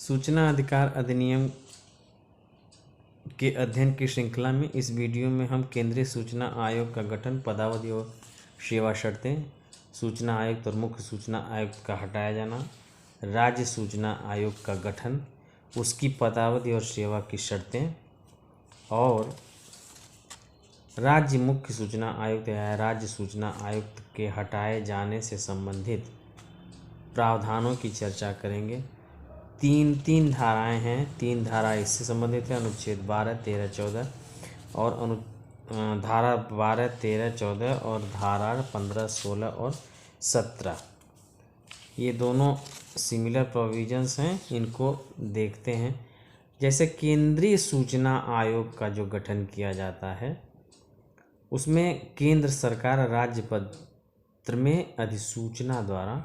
सूचना अधिकार अधिनियम के अध्ययन की श्रृंखला में इस वीडियो में हम केंद्रीय सूचना आयोग का गठन, पदावधि और सेवा शर्तें, सूचना आयुक्त और मुख्य सूचना आयुक्त का हटाया जाना, राज्य सूचना आयोग का गठन, उसकी पदावधि और सेवा की शर्तें और राज्य मुख्य सूचना आयुक्त या राज्य सूचना आयुक्त के हटाए जाने से संबंधित प्रावधानों की चर्चा करेंगे। तीन धाराएं हैं। 3 धारा इससे संबंधित है, अनुच्छेद 12, 13, 14 और धारा 12, 13, 14 और धारा 15, 16 और 17। ये दोनों सिमिलर प्रोविजंस हैं, इनको देखते हैं। जैसे केंद्रीय सूचना आयोग का जो गठन किया जाता है उसमें केंद्र सरकार राज्य पत्र में अधिसूचना द्वारा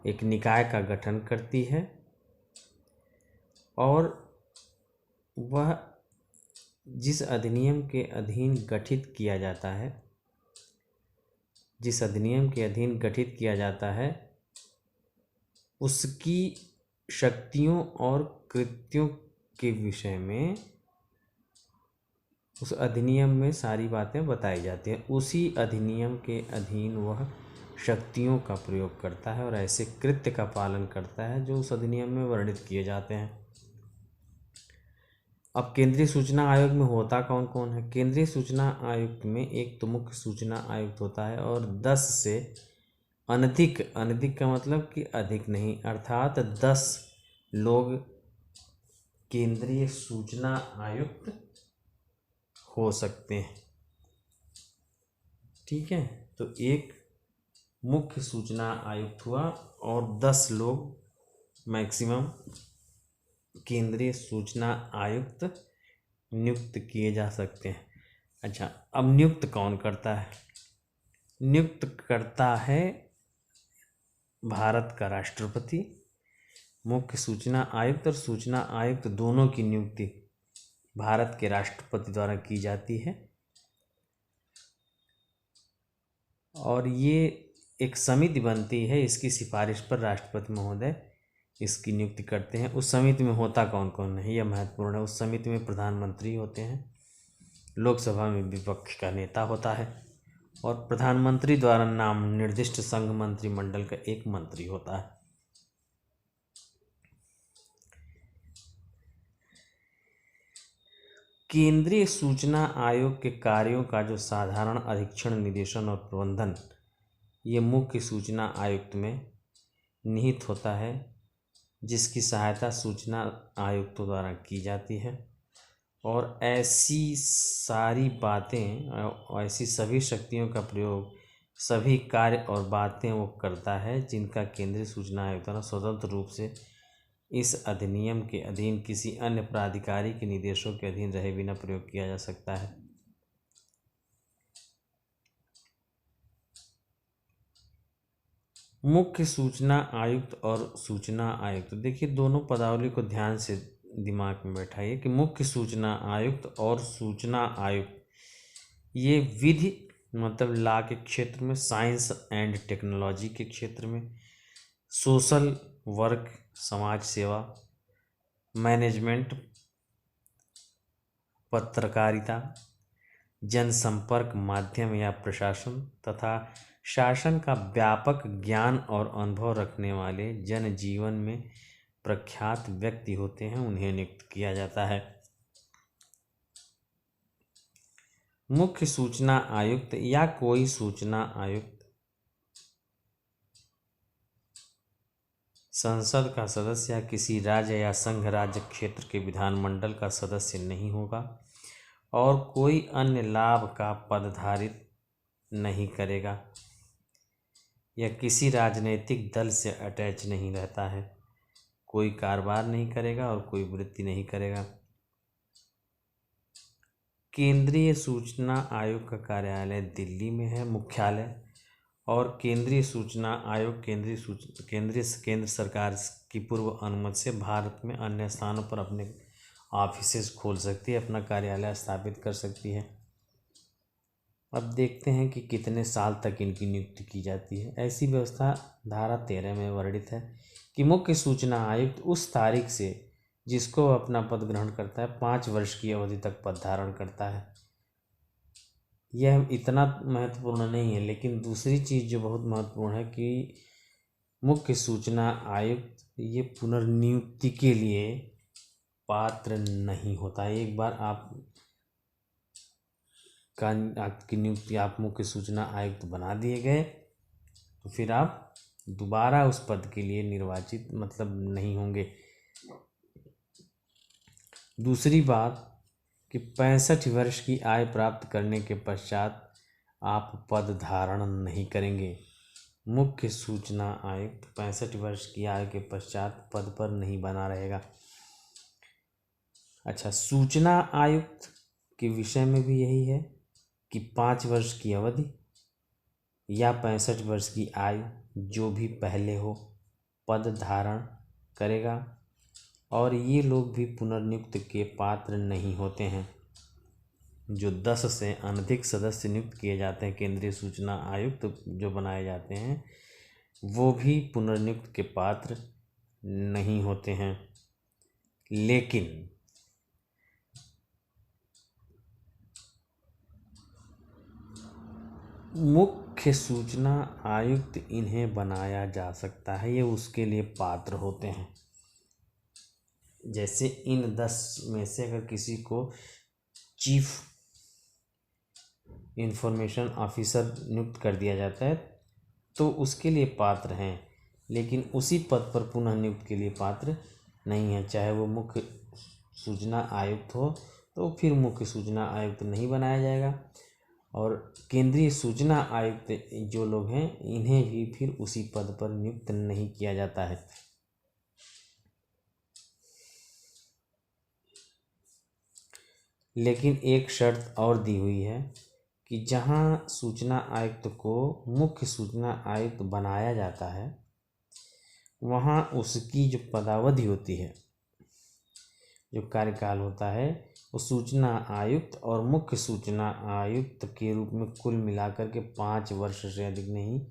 एक निकाय का गठन करती है और वह जिस अधिनियम के अधीन गठित किया जाता है, उसकी शक्तियों और कृत्यों के विषय में उस अधिनियम में सारी बातें बताई जाती हैं। उसी अधिनियम के अधीन वह शक्तियों का प्रयोग करता है और ऐसे कृत्य का पालन करता है जो उस अधिनियम में वर्णित किए जाते हैं। अब केंद्रीय सूचना आयोग में होता कौन कौन है? केंद्रीय सूचना आयुक्त में एक तो मुख्य सूचना आयुक्त होता है और 10 से अनधिक का मतलब कि अधिक नहीं, अर्थात 10 लोग केंद्रीय सूचना आयुक्त हो सकते हैं। ठीक है, तो एक मुख्य सूचना आयुक्त हुआ और 10 लोग मैक्सिमम केंद्रीय सूचना आयुक्त नियुक्त किए जा सकते हैं। अच्छा, अब नियुक्त कौन करता है? नियुक्त करता है भारत का राष्ट्रपति। मुख्य सूचना आयुक्त और सूचना आयुक्त दोनों की नियुक्ति भारत के राष्ट्रपति द्वारा की जाती है और ये एक समिति बनती है, इसकी सिफारिश पर राष्ट्रपति महोदय इसकी नियुक्ति करते हैं। उस समिति में होता कौन कौन है, यह महत्वपूर्ण है। उस समिति में प्रधानमंत्री होते हैं, लोकसभा में विपक्ष का नेता होता है और प्रधानमंत्री द्वारा नाम निर्दिष्ट संघ मंत्रिमंडल का एक मंत्री होता है। केंद्रीय सूचना आयोग के कार्यों का जो साधारण अधीक्षण, निदेशन और प्रबंधन ये मुख्य सूचना आयुक्त में निहित होता है, जिसकी सहायता सूचना आयुक्तों द्वारा की जाती है और ऐसी सारी बातें, ऐसी सभी शक्तियों का प्रयोग, सभी कार्य और बातें वो करता है जिनका केंद्रीय सूचना आयुक्त द्वारा स्वतंत्र रूप से इस अधिनियम के अधीन किसी अन्य प्राधिकारी के निर्देशों के अधीन रहे बिना प्रयोग किया जा सकता है। मुख्य सूचना आयुक्त और सूचना आयुक्त, देखिए दोनों पदावली को ध्यान से दिमाग में बैठाइए कि मुख्य सूचना आयुक्त और सूचना आयुक्त ये विधि मतलब लॉ के क्षेत्र में, साइंस एंड टेक्नोलॉजी के क्षेत्र में, सोशल वर्क समाज सेवा, मैनेजमेंट, पत्रकारिता, जनसंपर्क माध्यम या प्रशासन तथा शासन का व्यापक ज्ञान और अनुभव रखने वाले जनजीवन में प्रख्यात व्यक्ति होते हैं, उन्हें नियुक्त किया जाता है। मुख्य सूचना आयुक्त या कोई सूचना आयुक्त संसद का सदस्य या किसी राज्य या संघ राज्य क्षेत्र के विधानमंडल का सदस्य नहीं होगा और कोई अन्य लाभ का पद धारित नहीं करेगा या किसी राजनीतिक दल से अटैच नहीं रहता है, कोई कारोबार नहीं करेगा और कोई वृत्ति नहीं करेगा। केंद्रीय सूचना आयोग का कार्यालय दिल्ली में है, मुख्यालय, और केंद्रीय सूचना आयोग केंद्र सरकार की पूर्व अनुमति से भारत में अन्य स्थानों पर अपने ऑफिसेज खोल सकती है, अपना कार्यालय स्थापित कर सकती है। अब देखते हैं कि कितने साल तक इनकी नियुक्ति की जाती है। ऐसी व्यवस्था धारा 13 में वर्णित है कि मुख्य सूचना आयुक्त उस तारीख से जिसको अपना पद ग्रहण करता है 5 वर्ष की अवधि तक पद धारण करता है। यह इतना महत्वपूर्ण नहीं है, लेकिन दूसरी चीज़ जो बहुत महत्वपूर्ण है कि मुख्य सूचना आयुक्त ये पुनर्नियुक्ति के लिए पात्र नहीं होता है। एक बार आपकी नियुक्ति, आप मुख्य सूचना आयुक्त बना दिए गए तो फिर आप दोबारा उस पद के लिए निर्वाचित नहीं होंगे। दूसरी बात कि 65 वर्ष की आयु प्राप्त करने के पश्चात आप पद धारण नहीं करेंगे। मुख्य सूचना आयुक्त 65 वर्ष की आयु के पश्चात पद पर नहीं बना रहेगा। अच्छा, सूचना आयुक्त के विषय में भी यही है कि 5 वर्ष की अवधि या 65 वर्ष की आयु जो भी पहले हो पद धारण करेगा, और ये लोग भी पुनर्नियुक्त के पात्र नहीं होते हैं। जो 10 से अनधिक सदस्य नियुक्त किए जाते हैं केंद्रीय सूचना आयुक्त जो बनाए जाते हैं, वो भी पुनर्नियुक्त के पात्र नहीं होते हैं। लेकिन मुख्य सूचना आयुक्त इन्हें बनाया जा सकता है, ये उसके लिए पात्र होते हैं। जैसे इन 10 में से अगर किसी को चीफ इंफॉर्मेशन ऑफिसर नियुक्त कर दिया जाता है तो उसके लिए पात्र हैं, लेकिन उसी पद पर पुनः नियुक्त के लिए पात्र नहीं है। चाहे वो मुख्य सूचना आयुक्त हो तो फिर मुख्य सूचना आयुक्त नहीं बनाया जाएगा, और केंद्रीय सूचना आयुक्त जो लोग हैं इन्हें भी फिर उसी पद पर नियुक्त नहीं किया जाता है। लेकिन एक शर्त और दी हुई है कि जहां सूचना आयुक्त को मुख्य सूचना आयुक्त बनाया जाता है वहां उसकी जो पदावधि होती है, जो कार्यकाल होता है, वो सूचना आयुक्त और मुख्य सूचना आयुक्त के रूप में कुल मिलाकर के 5 वर्ष से अधिक नहीं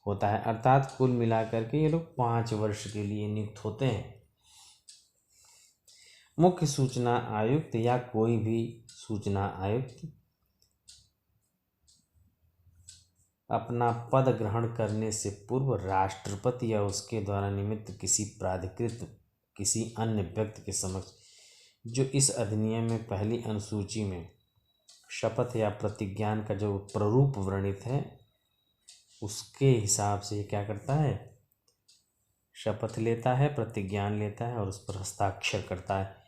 होता है। अर्थात कुल मिलाकर के ये लोग 5 वर्ष के लिए नियुक्त होते हैं। मुख्य सूचना आयुक्त या कोई भी सूचना आयुक्त अपना पद ग्रहण करने से पूर्व राष्ट्रपति या उसके द्वारा निमित्त किसी प्राधिकृत किसी अन्य व्यक्ति के समक्ष, जो इस अधिनियम में पहली अनुसूची में शपथ या प्रतिज्ञान का जो प्रारूप वर्णित है उसके हिसाब से क्या करता है, शपथ लेता है, प्रतिज्ञान लेता है और उस पर हस्ताक्षर करता है।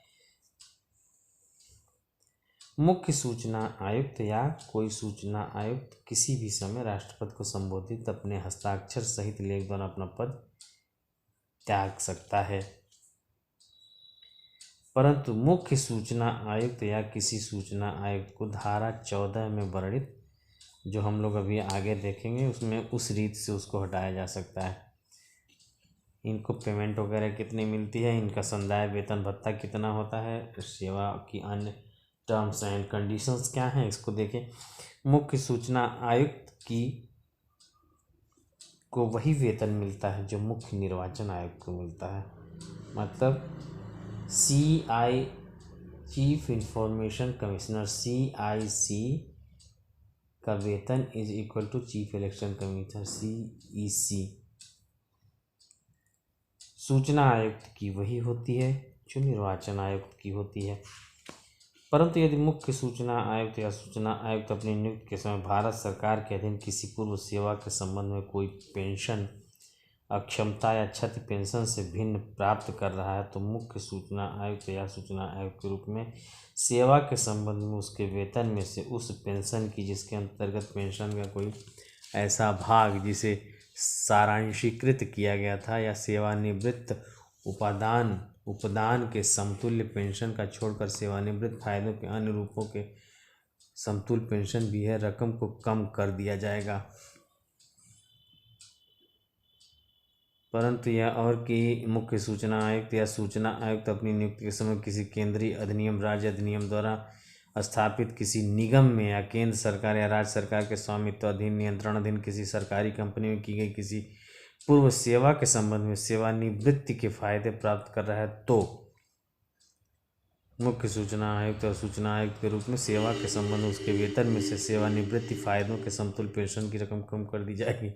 मुख्य सूचना आयुक्त या कोई सूचना आयुक्त किसी भी समय राष्ट्रपति को संबोधित अपने हस्ताक्षर सहित लेख द्वारा अपना पद त्याग सकता है। परंतु मुख्य सूचना आयुक्त या किसी सूचना आयुक्त को धारा 14 में वर्णित, जो हम लोग अभी आगे देखेंगे, उसमें उस रीत से उसको हटाया जा सकता है। इनको पेमेंट वगैरह कितनी मिलती है, इनका संदाय वेतन भत्ता कितना होता है, सेवा की अन्य टर्म्स एंड कंडीशंस क्या हैं, इसको देखें। मुख्य सूचना आयुक्त को वही वेतन मिलता है जो मुख्य निर्वाचन आयुक्त को मिलता है। मतलब CI chief information commissioner CIC का वेतन is equal to chief election commissioner CEC। सूचना आयुक्त की वही होती है जो निर्वाचन आयुक्त की होती है। परंतु यदि मुख्य सूचना आयुक्त या सूचना आयुक्त अपनी नियुक्ति के समय भारत सरकार के अधीन किसी पूर्व सेवा के संबंध में कोई पेंशन अक्षमता या क्षति पेंशन से भिन्न प्राप्त कर रहा है तो मुख्य सूचना आयुक्त या सूचना आयुक्त के रूप में सेवा के संबंध में उसके वेतन में से उस पेंशन की जिसके अंतर्गत पेंशन का कोई ऐसा भाग जिसे सारांशीकृत किया गया था या सेवानिवृत्त उपदान के समतुल्य पेंशन का छोड़कर सेवानिवृत्त फायदों के अन्य रूपों के समतुल्य पेंशन भी है, रकम को कम कर दिया जाएगा। परंतु यह और कि मुख्य सूचना आयुक्त या सूचना आयुक्त अपनी नियुक्ति के समय किसी केंद्रीय अधिनियम, राज्य अधिनियम द्वारा स्थापित किसी निगम में या केंद्र सरकार या राज्य सरकार के स्वामित्व अधीन नियंत्रण अधीन किसी सरकारी कंपनी में की गई किसी पूर्व सेवा के संबंध में सेवानिवृत्ति के फायदे प्राप्त कर रहा है तो मुख्य सूचना आयुक्त और सूचना आयुक्त के रूप में सेवा के संबंध उसके वेतन में से सेवानिवृत्ति फायदों के समतुल्य पेंशन की रकम कम कर दी जाएगी।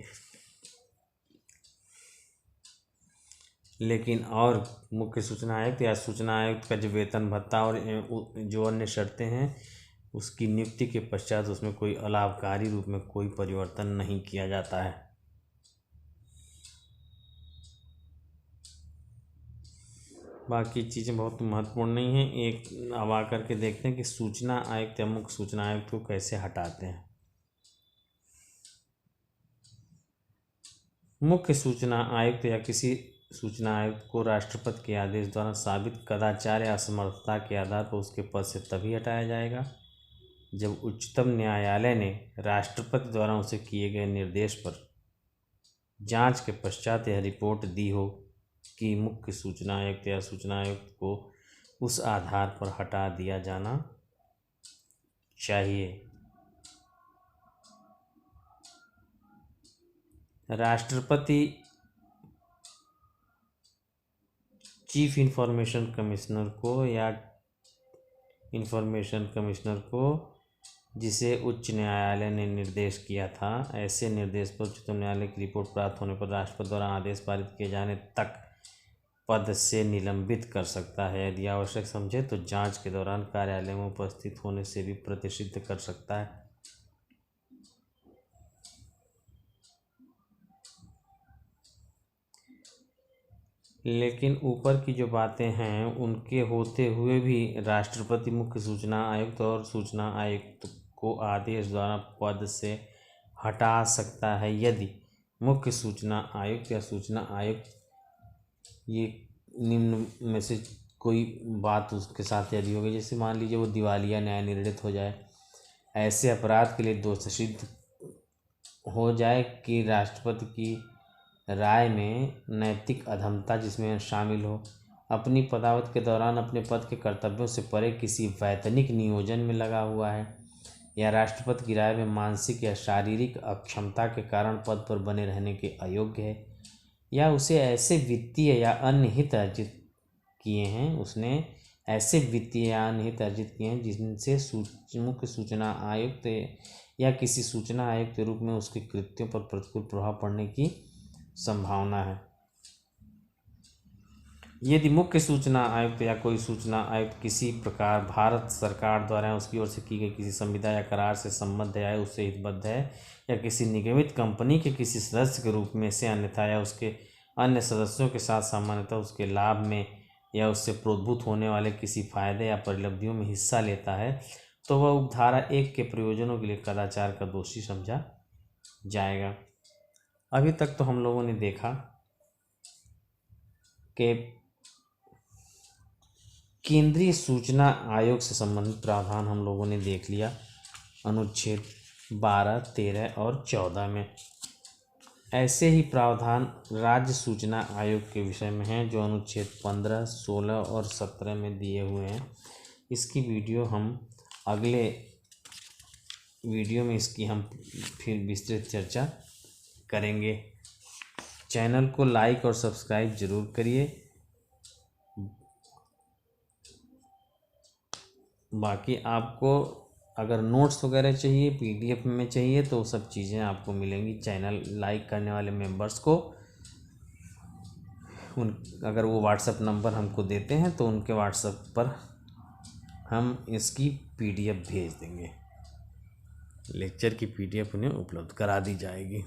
लेकिन और मुख्य सूचना आयुक्त या सूचना आयुक्त का जो वेतन भत्ता और जो अन्य शर्तें हैं उसकी नियुक्ति के पश्चात उसमें कोई अलाभकारी रूप में कोई परिवर्तन नहीं किया जाता है। बाकी चीज़ें बहुत महत्वपूर्ण नहीं हैं। एक अब आकर के देखते हैं कि सूचना आयुक्त या मुख्य सूचना आयुक्त को कैसे हटाते हैं। मुख्य सूचना आयुक्त या किसी सूचना आयुक्त को राष्ट्रपति के आदेश द्वारा साबित कदाचार या असमर्थता के आधार पर उसके पद से तभी हटाया जाएगा जब उच्चतम न्यायालय ने राष्ट्रपति द्वारा उसे किए गए निर्देश पर जांच के पश्चात यह रिपोर्ट दी हो कि मुख्य सूचना आयुक्त या सूचना आयुक्त को उस आधार पर हटा दिया जाना चाहिए। राष्ट्रपति चीफ इंफॉर्मेशन कमिश्नर को या इंफॉर्मेशन कमिश्नर को जिसे उच्च न्यायालय ने निर्देश किया था ऐसे निर्देश पर उच्चतम न्यायालय की रिपोर्ट प्राप्त होने पर राष्ट्रपति द्वारा आदेश पारित किए जाने तक पद से निलंबित कर सकता है। यदि आवश्यक समझे तो जांच के दौरान कार्यालय में उपस्थित होने से भी प्रतिषिद्ध कर सकता है। लेकिन ऊपर की जो बातें हैं उनके होते हुए भी राष्ट्रपति मुख्य सूचना आयुक्त और सूचना आयुक्त को आदेश द्वारा पद से हटा सकता है यदि मुख्य सूचना आयुक्त या सूचना आयुक्त ये निम्न में से कोई बात उसके साथ यदि होगी, जैसे मान लीजिए वो दिवालिया न्याय निर्णित हो जाए, ऐसे अपराध के लिए दोष सिद्ध हो जाए कि राष्ट्रपति की राय में नैतिक अधमता जिसमें शामिल हो, अपनी पदावत के दौरान अपने पद के कर्तव्यों से परे किसी वैतनिक नियोजन में लगा हुआ है या राष्ट्रपति की राय में मानसिक या शारीरिक अक्षमता के कारण पद पर बने रहने के अयोग्य है या उसे ऐसे वित्तीय या अन्य हित अर्जित किए हैं जिनसे मुख्य सूचना आयुक्त या किसी सूचना आयुक्त के रूप में उसके कृत्यों पर प्रतिकूल प्रभाव पड़ने की संभावना है। यदि मुख्य सूचना आयुक्त या कोई सूचना आयुक्त किसी प्रकार भारत सरकार द्वारा उसकी ओर से की गई किसी संविदा या करार से संबद्ध है, उससे हितबद्ध है या किसी निगमित कंपनी के किसी सदस्य के रूप में से अन्यथा या उसके अन्य सदस्यों के साथ सामान्यतः उसके लाभ में या उससे प्रोद्भूत होने वाले किसी फायदे या परिलब्धियों में हिस्सा लेता है तो वह उपधारा 1 के प्रयोजनों के लिए कदाचार का दोषी समझा जाएगा। अभी तक तो हम लोगों ने देखा कि केंद्रीय सूचना आयोग से संबंधित प्रावधान हम लोगों ने देख लिया अनुच्छेद 12, 13 और 14 में। ऐसे ही प्रावधान राज्य सूचना आयोग के विषय में हैं जो अनुच्छेद 15, 16 और 17 में दिए हुए हैं। इसकी वीडियो हम अगले वीडियो में इसकी हम फिर विस्तृत चर्चा करेंगे। चैनल को लाइक और सब्सक्राइब जरूर करिए। बाकी आपको अगर नोट्स वगैरह चाहिए, पीडीएफ में चाहिए तो सब चीज़ें आपको मिलेंगी। चैनल लाइक करने वाले मेंबर्स को अगर वो व्हाट्सएप नंबर हमको देते हैं तो उनके व्हाट्सएप पर हम इसकी पीडीएफ भेज देंगे। लेक्चर की पीडीएफ उन्हें उपलब्ध करा दी जाएगी।